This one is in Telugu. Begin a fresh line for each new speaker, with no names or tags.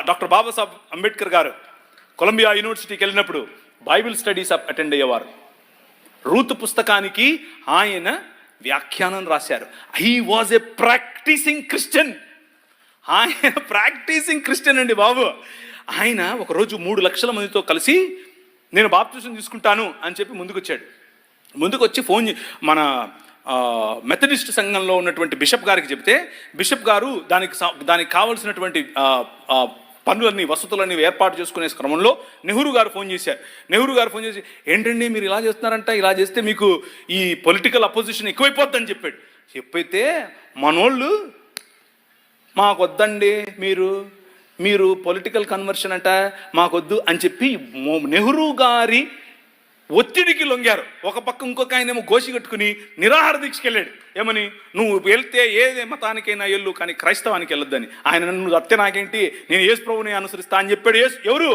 డాక్టర్ బాబాసాహెబ్ అంబేద్కర్ గారు కొలంబియా యూనివర్సిటీకి వెళ్ళినప్పుడు బైబిల్ స్టడీస్ అటెండ్ అయ్యేవారు. రూతు పుస్తకానికి ఆయన వ్యాఖ్యానం రాశారు. He was a practising Christian. ఆయన ప్రాక్టీసింగ్ క్రిస్టియన్ అండి బాబు. ఆయన ఒకరోజు 3 లక్షల మందితో కలిసి నేను బాప్తిజం తీసుకుంటాను అని చెప్పి ముందుకు వచ్చి మన మెథడిస్ట్ సంఘంలో ఉన్నటువంటి బిషప్ గారికి చెప్తే, బిషప్ గారు దానికి కావాల్సినటువంటి పనులన్నీ వసతులన్నీ ఏర్పాటు చేసుకునే క్రమంలో నెహ్రూ గారు ఫోన్ చేసి ఏంటండి మీరు ఇలా చేస్తున్నారంట, ఇలా చేస్తే మీకు ఈ పొలిటికల్ అపోజిషన్ ఎక్కువైపోద్దని చెప్పైతే మనోళ్ళు మాకొద్దండి, మీరు పొలిటికల్ కన్వర్షన్ అంట మాకొద్దు అని చెప్పి నెహ్రూ గారి ఒత్తిడికి లొంగారు. ఒక పక్క ఇంకొక ఆయనేమో గోషి కట్టుకుని నిరాహార దీక్షకి వెళ్ళాడు. ఏమని, నువ్వు వెళ్తే ఏ మతానికైనా వెళ్ళు కానీ క్రైస్తవానికి వెళ్ళొద్దని. ఆయన నన్ను అత్తే నాకేంటి, నేను యేసు ప్రభువుని అనుసరిస్తా అని చెప్పాడు. ఎవరు?